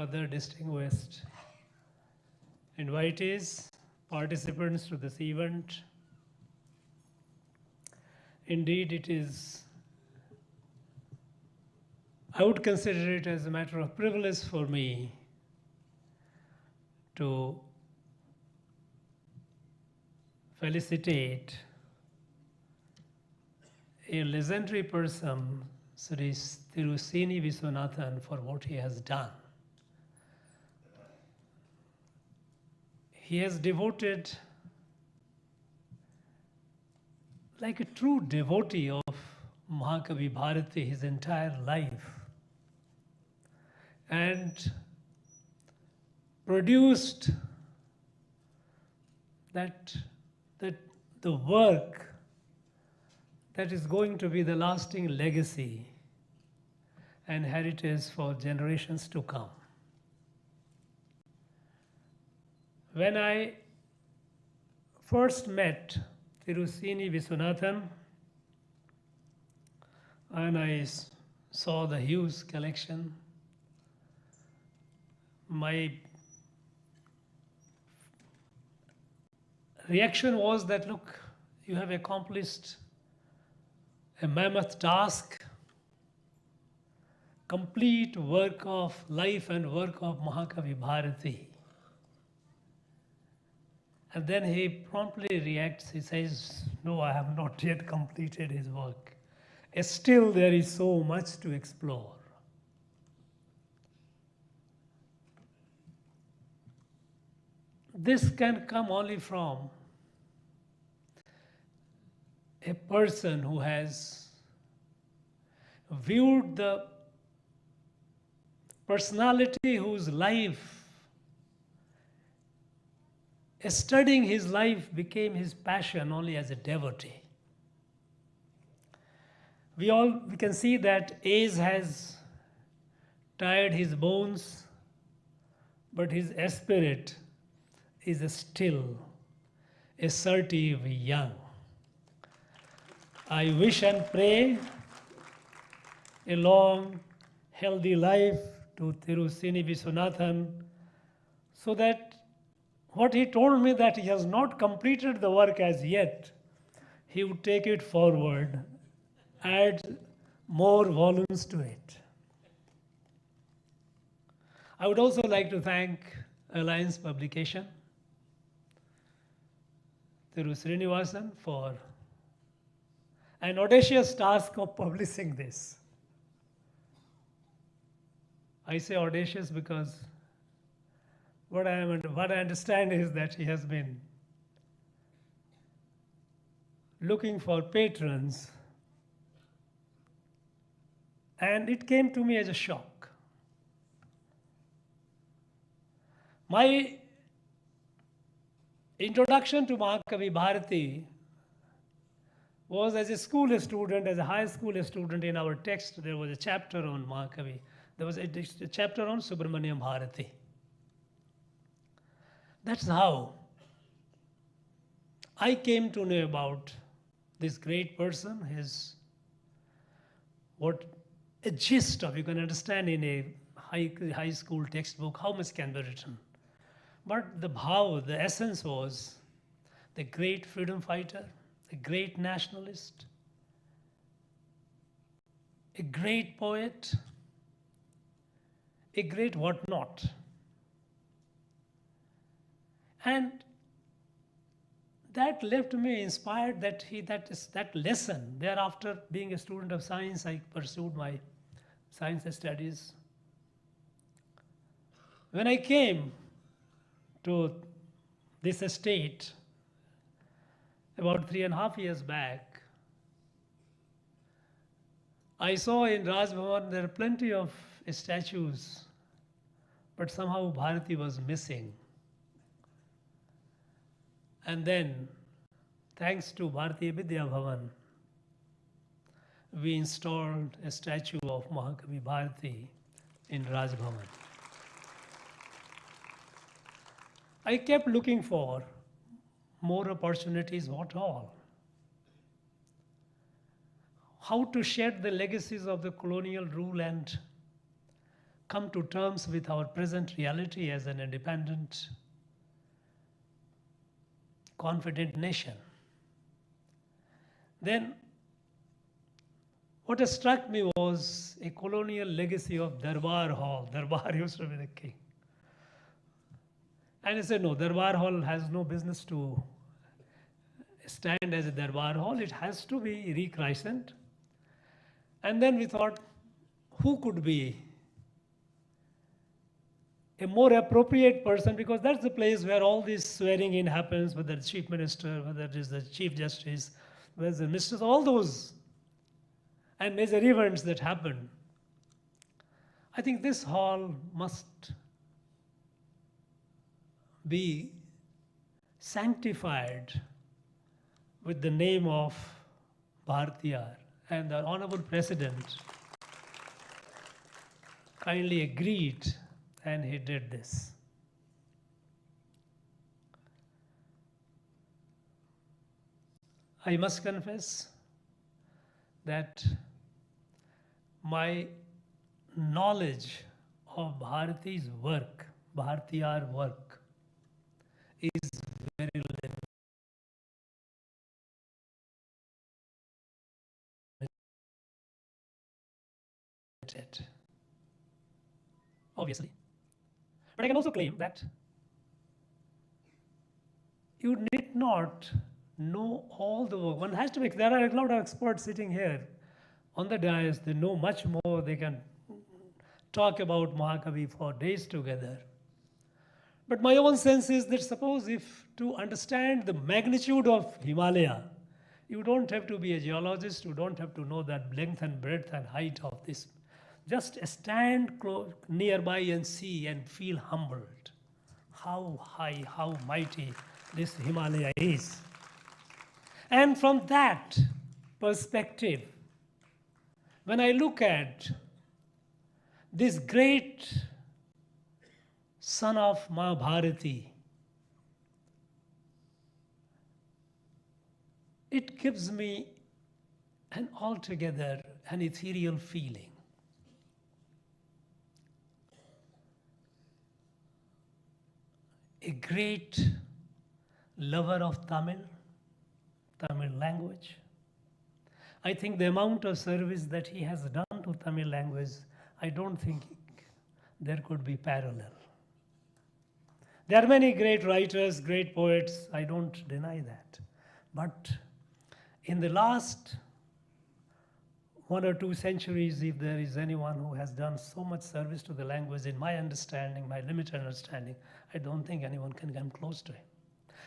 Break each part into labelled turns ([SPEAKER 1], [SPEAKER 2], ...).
[SPEAKER 1] other distinguished invitees, participants to this event. Indeed, it is, I would consider it as a matter of privilege for me to felicitate a legendary person, Sri Tiruseni Viswanathan, for what he has done. He has devoted, like a true devotee of Mahakavi Bharati, his entire life, and produced that the work that is going to be the lasting legacy and heritage for generations to come. When I first met Tiruseni Viswanathan and I saw the huge collection, my reaction was that, look, you have accomplished a mammoth task, complete work of life and work of Mahakavi Bharati. And then he promptly reacts, he says, no, I have not yet completed his work. Still there is so much to explore. This can come only from a person who has viewed the personality whose life, studying his life became his passion only as a devotee. We can see that age has tired his bones, but his spirit is still assertive young. I wish and pray a long, healthy life to Tiruseni Viswanathan, so that what he told me that he has not completed the work as yet, he would take it forward, add more volumes to it. I would also like to thank Alliance Publication, Thiru Srinivasan, for an audacious task of publishing this. I say audacious because what I understand is that he has been looking for patrons, and it came to me as a shock. My introduction to Mahakavi Bharati was as a school student, as a high school student. In our text, there was a chapter on Mahakavi. There was a chapter on Subramaniam Bharati. That's how I came to know about this great person, what a gist of, you can understand in a high school textbook, how much can be written. But the bhav, the essence was the great freedom fighter, a great nationalist, a great poet, a great whatnot. And that left me inspired that lesson. Thereafter, being a student of science, I pursued my science studies. When I came to this estate about 3.5 years back, I saw in Raj Bhavan there are plenty of statues, but somehow Bharati was missing. And then, thanks to Bharatiya Vidya Bhavan, we installed a statue of Mahakavi Bharati in Raj Bhavan. I kept looking for more opportunities, what all? How to shed the legacies of the colonial rule and come to terms with our present reality as an independent, confident nation. Then what has struck me was a colonial legacy of Darbar Hall. Darbar used to be the king. And he said, no, Darbar Hall has no business to stand as a Darbar Hall. It has to be rechristened. And then we thought, who could be a more appropriate person? Because that's the place where all this swearing in happens, whether the chief minister, whether it is the chief justice, whether the ministers, all those and major events that happen. I think this hall must be sanctified with the name of Bharati, and the Honorable President kindly agreed and he did this. I must confess that my knowledge of Bharati's work, Bharatiyar work, is very limited, obviously. But I can also claim that you need not know all the work. One has to be, there are a lot of experts sitting here on the dais, they know much more, they can talk about Mahakavi for days together. But my own sense is that suppose if to understand the magnitude of Himalaya, you don't have to be a geologist, you don't have to know that length and breadth and height of this. Just stand nearby and see and feel humbled. How high, how mighty this Himalaya is. And from that perspective, when I look at this great son of Ma Bharati, it gives me an altogether an ethereal feeling. A great lover of Tamil language. I think the amount of service that he has done to Tamil language, I don't think there could be parallel. There are many great writers, great poets, I don't deny that. But in the last 1 or 2 centuries, if there is anyone who has done so much service to the language, in my understanding, my limited understanding, I don't think anyone can come close to him.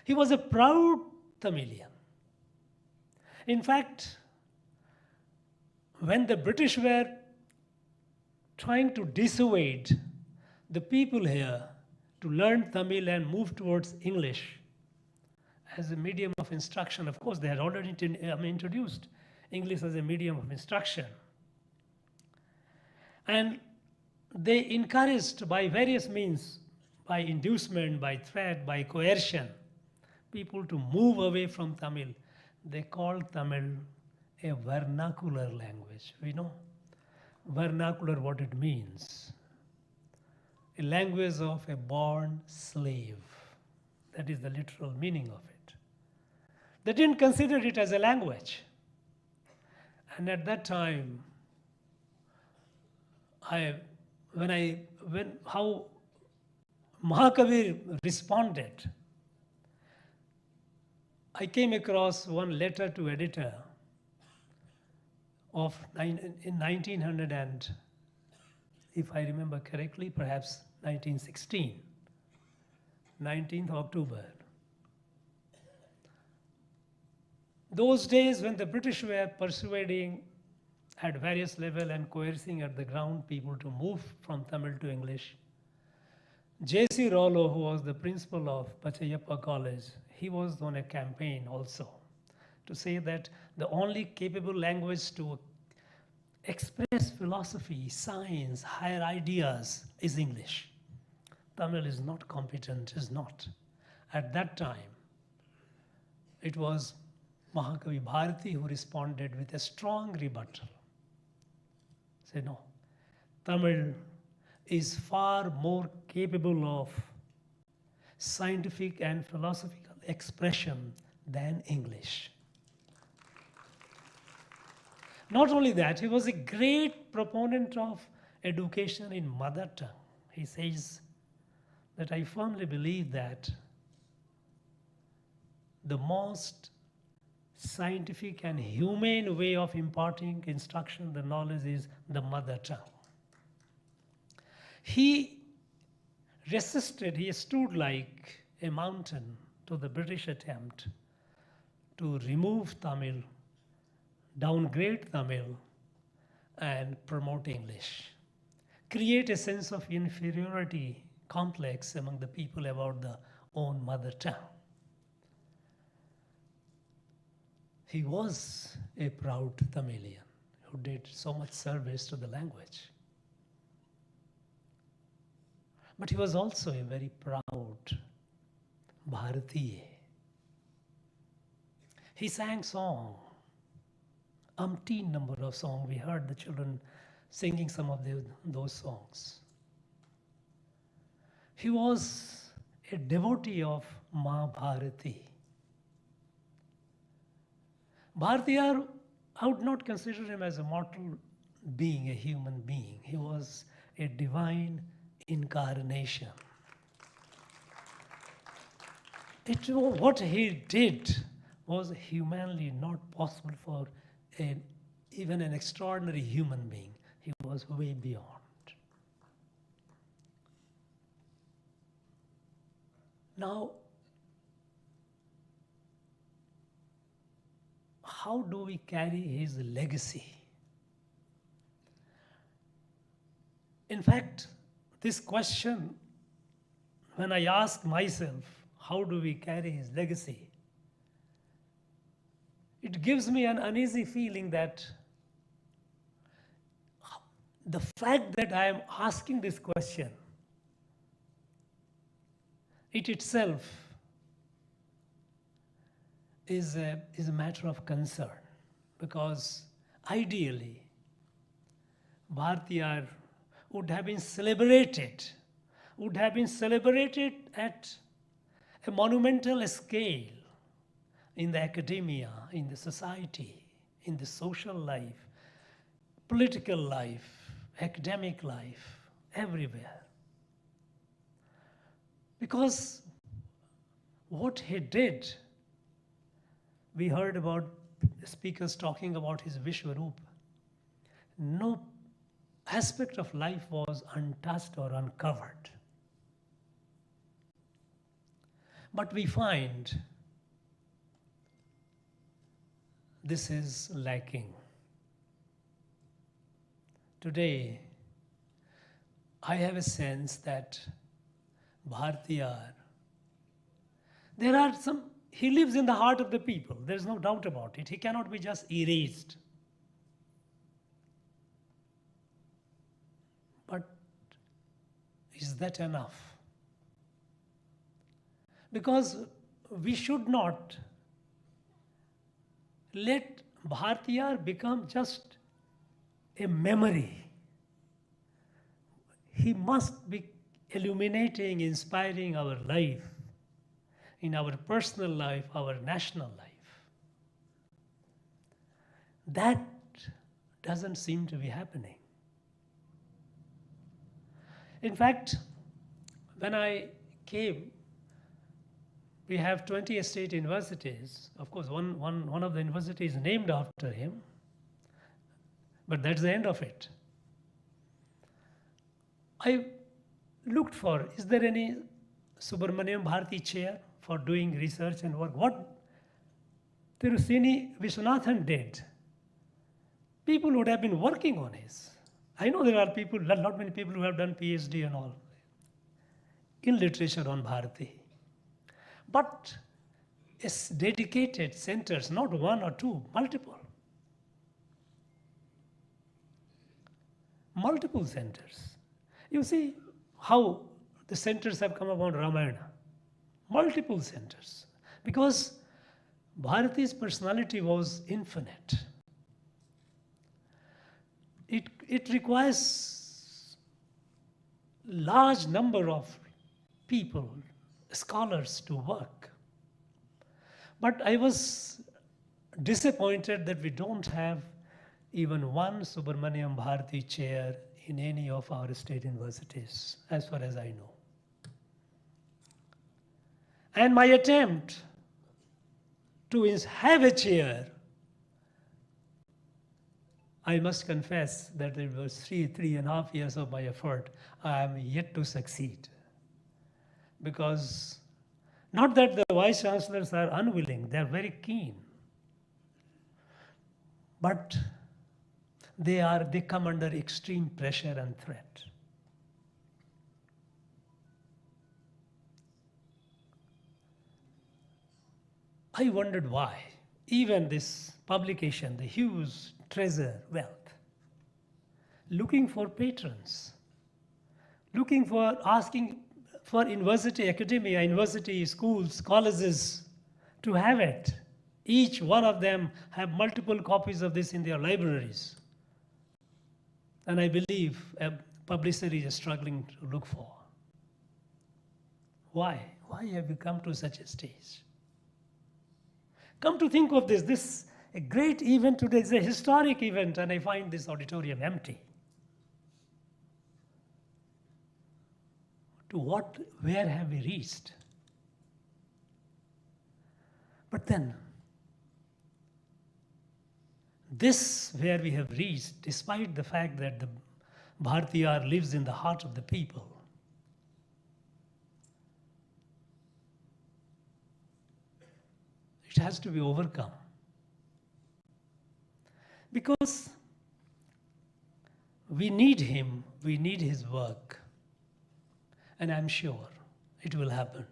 [SPEAKER 1] He was a proud Tamilian. In fact, when the British were trying to dissuade the people here to learn Tamil and move towards English as a medium of instruction, of course, they had already introduced English as a medium of instruction. And they encouraged by various means, by inducement, by threat, by coercion, people to move away from Tamil. They called Tamil a vernacular language. We know vernacular what it means. A language of a born slave. That is the literal meaning of it. They didn't consider it as a language. And at that time, how Mahakavi responded, I came across one letter to editor in 1900 and, if I remember correctly, perhaps 1916, 19th October. Those days when the British were persuading at various levels and coercing at the ground people to move from Tamil to English, J.C. Rollo, who was the principal of Pachayappa College, he was on a campaign also to say that the only capable language to express philosophy, science, higher ideas is English. Tamil is not competent, is not. At that time, it was Mahakavi Bharati who responded with a strong rebuttal. Say no, Tamil is far more capable of scientific and philosophical expression than English. Not only that, he was a great proponent of education in mother tongue. He says that I firmly believe that the most scientific and humane way of imparting instruction, the knowledge, is the mother tongue. He resisted, he stood like a mountain to the British attempt to remove Tamil, downgrade Tamil, and promote English, create a sense of inferiority complex among the people about their own mother tongue. He was a proud Tamilian who did so much service to the language. But he was also a very proud Bharati. He sang song, umpteen number of songs. We heard the children singing some of those songs. He was a devotee of Ma Bharati. Bharatiyar, I would not consider him as a mortal being, a human being. He was a divine incarnation. What he did was humanly not possible for even an extraordinary human being. He was way beyond. Now, how do we carry his legacy? In fact, this question, when I ask myself, how do we carry his legacy? It gives me an uneasy feeling that the fact that I am asking this question, it itself is a matter of concern, because ideally Bharatiyar would have been celebrated at a monumental scale in the academia, in the society, in the social life, political life, academic life, everywhere. Because what he did, we heard about speakers talking about his Vishwarup. No aspect of life was untouched or uncovered. But we find this is lacking. Today, I have a sense that Bharatiyar, he lives in the heart of the people. There's no doubt about it. He cannot be just erased. But is that enough? Because we should not let Bharatiyar become just a memory. He must be illuminating, inspiring our life, in our personal life, our national life. That doesn't seem to be happening. In fact, when I came, we have 20 state universities. Of course, one of the universities is named after him, but that's the end of it. I looked for, is there any Subramaniam Bharati chair for doing research and work? What Tiruseni Viswanathan did, people would have been working on his. I know there are people, not many people who have done PhD and all in literature on Bharati. But it's dedicated centers, not one or two, multiple. Multiple centers. You see how the centers have come upon Ramayana. Multiple centers. Because Bharati's personality was infinite. It requires large number of people, scholars to work. But I was disappointed that we don't have even one Subramaniam Bharati chair in any of our state universities, as far as I know. And my attempt to have a chair, I must confess that it was 3.5 years of my effort. I am yet to succeed. Because not that the vice chancellors are unwilling, they are very keen. But they come under extreme pressure and threat. I wondered why. Even this publication, the huge treasure wealth, looking for patrons, asking for university, academia, university, schools, colleges to have it. Each one of them have multiple copies of this in their libraries. And I believe publicity is struggling to look for. Why? Why have we come to such a stage? Come to think of this a great event today is a historic event, and I find this auditorium empty. Where have we reached? But then, this where we have reached, despite the fact that the Bharatiyar lives in the heart of the people, it has to be overcome. Because we need him, we need his work, and I'm sure it will happen.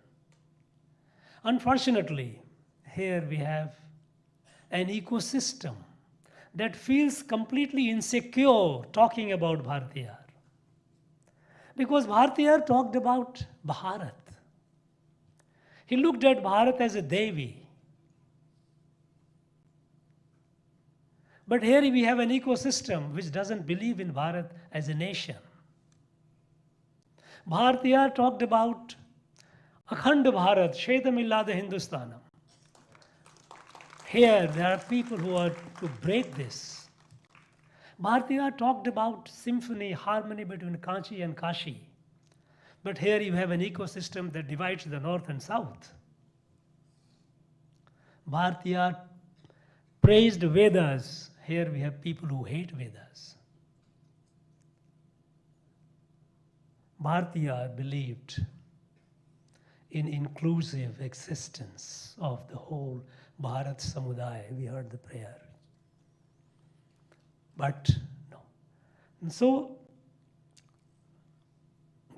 [SPEAKER 1] Unfortunately, here we have an ecosystem that feels completely insecure talking about Bharatiyar. Because Bharatiyar talked about Bharat. He looked at Bharat as a Devi. But here we have an ecosystem which doesn't believe in Bharat as a nation. Bharatiyar talked about Akhand Bharat, Shaitamillada Hindustanam. Here there are people who are to break this. Bharatiyar talked about symphony, harmony between Kanchi and Kashi. But here you have an ecosystem that divides the north and south. Bharatiyar praised Vedas. Here we have people who hate Vedas. Bharatiyar believed in inclusive existence of the whole Bharat Samudaya. We heard the prayer. But no. And so,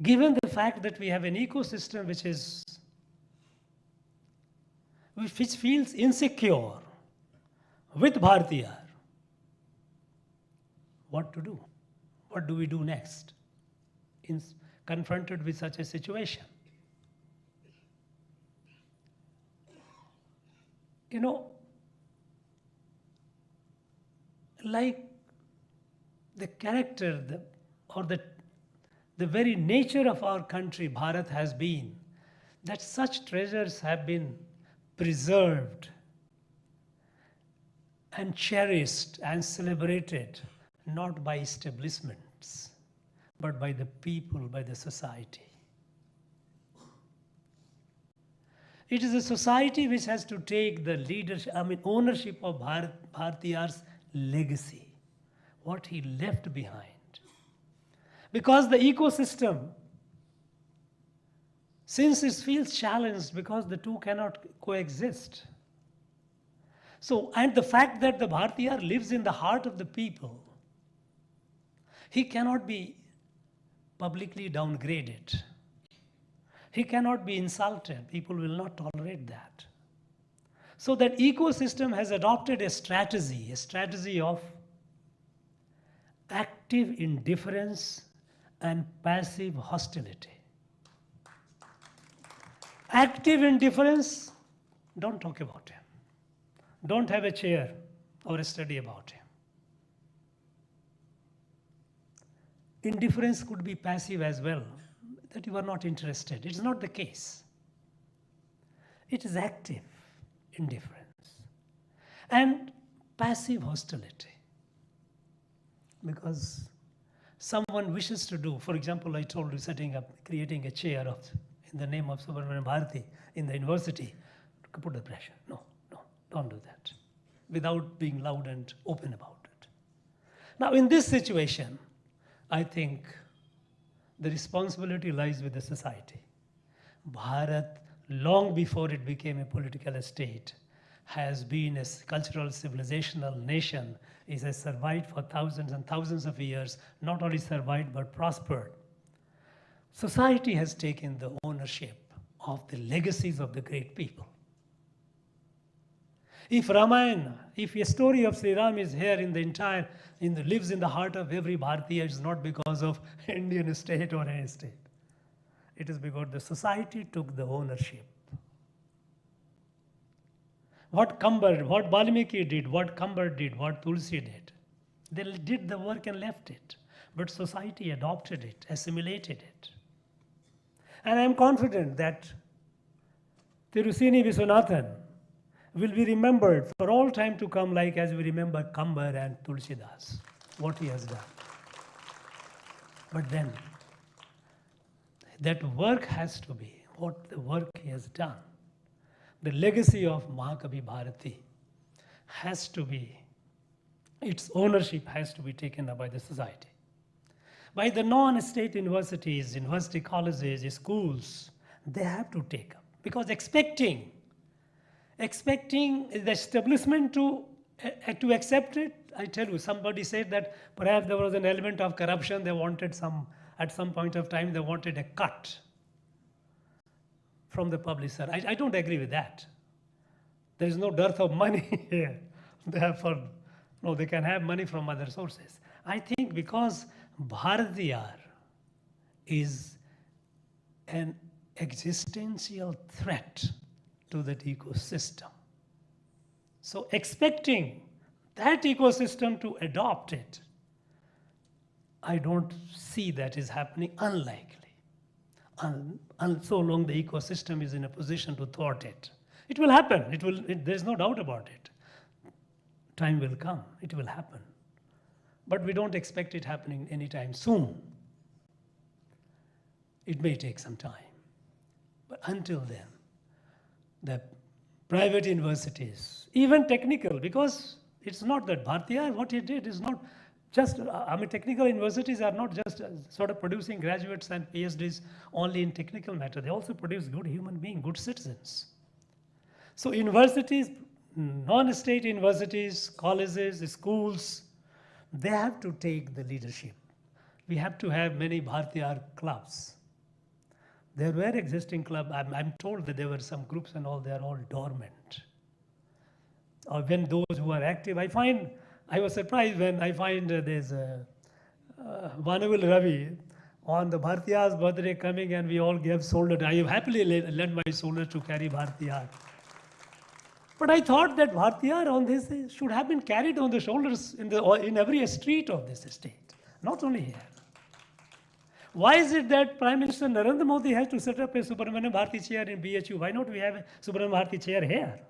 [SPEAKER 1] given the fact that we have an ecosystem which feels insecure with Bharatiyar, what to do? What do we do next confronted with such a situation? You know, like the character or the very nature of our country, Bharat, has been that such treasures have been preserved and cherished and celebrated not by establishments, but by the people, by the society. It is a society which has to take the ownership of Bharatiyar's legacy, what he left behind. Because the ecosystem, since it feels challenged because the two cannot coexist. So, and the fact that the Bharatiyar lives in the heart of the people, he cannot be publicly downgraded. He cannot be insulted. People will not tolerate that. So that ecosystem has adopted a strategy of active indifference and passive hostility. Active indifference, don't talk about him. Don't have a chair or a study about him. Indifference could be passive as well. that you are not interested. It's not the case. It is active indifference and passive hostility. Because someone wishes to do, for example, I told you creating a chair in the name of Bharati in the university, to put the pressure. No, don't do that. Without being loud and open about it. Now, in this situation, I think the responsibility lies with the society. Bharat, long before it became a political state, has been a cultural civilizational nation. It has survived for thousands and thousands of years, not only survived but prospered. Society has taken the ownership of the legacies of the great people. If Ramayana, if a story of Sri Ram is here lives in the heart of every Bharatiya, it's not because of Indian state or any state. It is because the society took the ownership. What Valmiki did, what Kambar did, what Tulsi did, they did the work and left it. But society adopted it, assimilated it. And I am confident that Tirusini Viswanathan will be remembered for all time to come, like as we remember Kambar and Tulsidas, what he has done. But then, that work has to be what the work he has done. The legacy of Mahakavi Bharati has to be, its ownership has to be taken up by the society. By the non-state universities, university colleges, schools, they have to take up. Because expecting the establishment to accept it, I tell you, somebody said that perhaps there was an element of corruption. They wanted at some point of time, they wanted a cut from the publisher. I don't agree with that. There is no dearth of money here. Therefore, no, they can have money from other sources. I think because Bharatiyar is an existential threat to that ecosystem. So expecting that ecosystem to adopt it, I don't see that is happening, unlikely. So long the ecosystem is in a position to thwart it. It will happen. There's no doubt about it. Time will come. It will happen. But we don't expect it happening anytime soon. It may take some time. But until then, the private universities, even technical, because it's not that Bharatiya, what he did is not just, technical universities are not just sort of producing graduates and PhDs only in technical matter. They also produce good human beings, good citizens. So universities, non-state universities, colleges, schools, they have to take the leadership. We have to have many Bharatiya clubs. There were existing clubs. I'm told that there were some groups and all, they're all dormant. Or when those who are active, I was surprised when I find there's Vanavil Ravi on the Bharatiya's birthday coming and we all gave shoulder. I have happily lent my shoulder to carry Bharatiya. But I thought that Bharatiya on this should have been carried on the shoulders in every street of this state, not only here. Why is it that Prime Minister Narendra Modi has to set up a Subramanian Bharati chair in BHU? Why not we have a Subramanian Bharati chair here?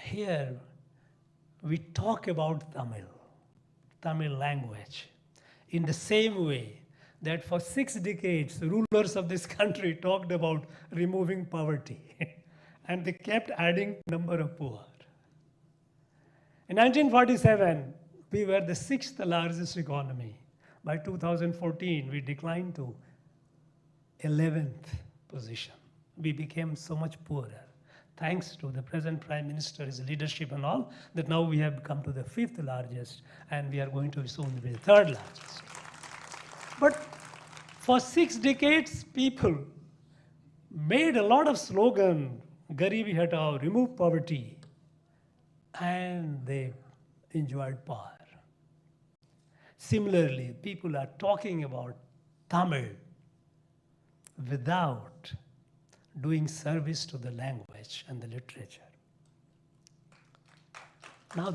[SPEAKER 1] Here we talk about Tamil language, in the same way that for 6 decades, rulers of this country talked about removing poverty. And they kept adding number of poor. In 1947, we were the 6th largest economy. By 2014, we declined to 11th position. We became so much poorer. Thanks to the present Prime Minister's leadership and all, that now we have come to the 5th largest, and we are going to soon be the 3rd largest. But for 6 decades, people made a lot of slogan, Garibi Hatao, remove poverty, and they enjoyed power. Similarly, people are talking about Tamil without doing service to the language and the literature. Now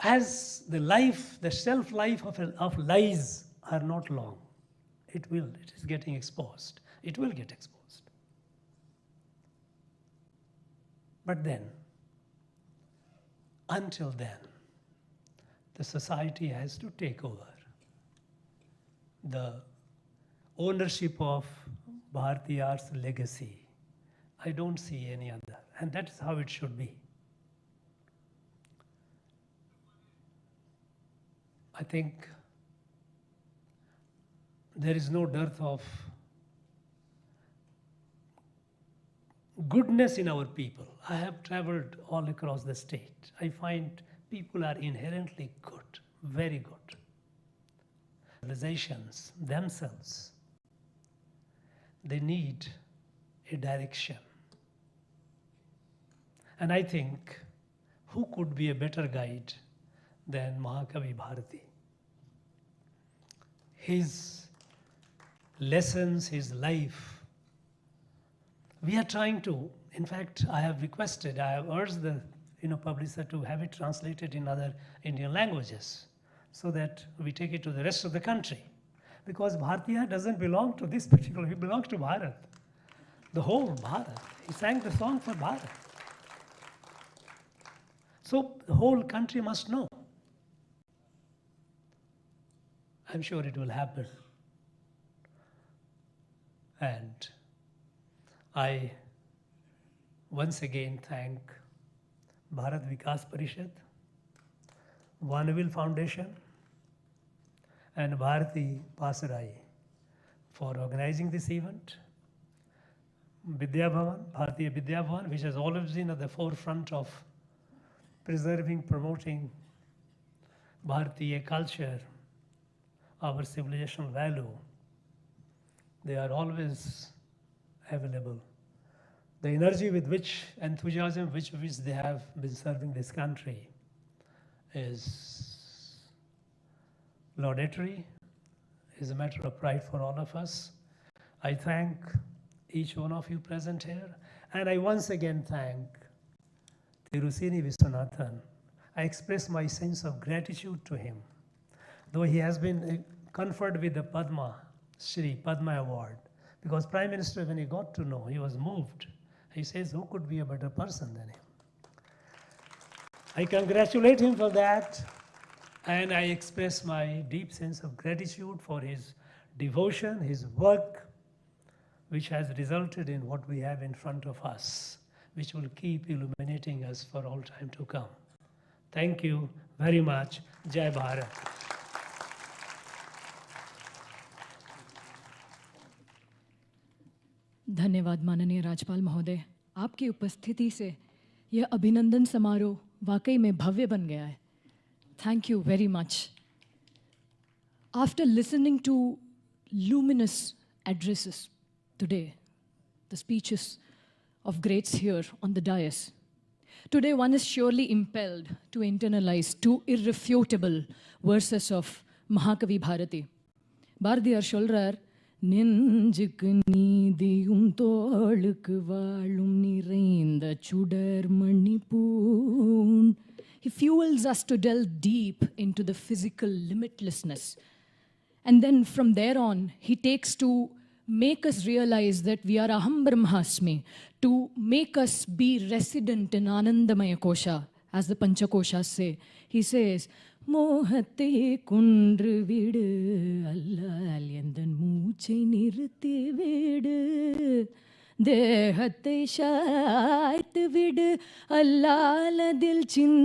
[SPEAKER 1] as the shelf life of lies are not long. It is getting exposed. It will get exposed. But then, until then, the society has to take over the ownership of Bharatiya's legacy. I don't see any other, and that is how it should be. I think there is no dearth of goodness in our people. I have traveled all across the state. I find people are inherently good, very good. Civilizations themselves, they need a direction. And I think, who could be a better guide than Mahakavi Bharati? His lessons, his life. We are trying to, in fact, I have urged the publisher to have it translated in other Indian languages so that we take it to the rest of the country. Because Bharatiya doesn't belong to this particular, he belongs to Bharat. The whole Bharat. He sang the song for Bharat. So the whole country must know. I'm sure it will happen. And I once again thank Bharat Vikas Parishad, Vanavil Foundation, and Bharati Pasarai for organizing this event. Vidya Bhavan, Bharatiya Vidya Bhavan, which has always been at the forefront of preserving, promoting Bharatiya culture, our civilizational value. They are always available. The energy with which, enthusiasm with which they have been serving this country is laudatory, is a matter of pride for all of us. I thank each one of you present here, and I once again thank Tiruseni Viswanathan. I express my sense of gratitude to him. Though he has been conferred with the Padma Shri, Padma Award, because Prime Minister, when he got to know, he was moved. He says, who could be a better person than him? I congratulate him for that, and I express my deep sense of gratitude for his devotion, his work, which has resulted in what we have in front of us, which will keep illuminating us for all time to come. Thank you very much. Jai Bharat.
[SPEAKER 2] धन्यवाद माननीय राज्यपाल महोदय, आपकी उपस्थिति से यह अभिनंदन समारोह वाकई में भव्य बन गया है. Thank you very much. After listening to luminous addresses today, the speeches of greats here on the dais, today one is surely impelled to internalize two irrefutable verses of Mahakavi Bharati. Bharatiyar சொல்றார், நெஞ்சுக்கு நீதியும் தோளுக்கு வாழும் நிறைந்த சுடர் மணிப்பூன். He fuels us to delve deep into the physical limitlessness. And then from there on, he takes to make us realize that we are aham brahmasmi, to make us be resident in Anandamaya Kosha, as the Panchakoshas say. He says, மோகத்தை கொன்று விடு அல்லால் எந்தன் மூச்சை நிறுத்தி விடு தேகத்தை சாய்த்து விடு அல்லால் அதில் சிந்த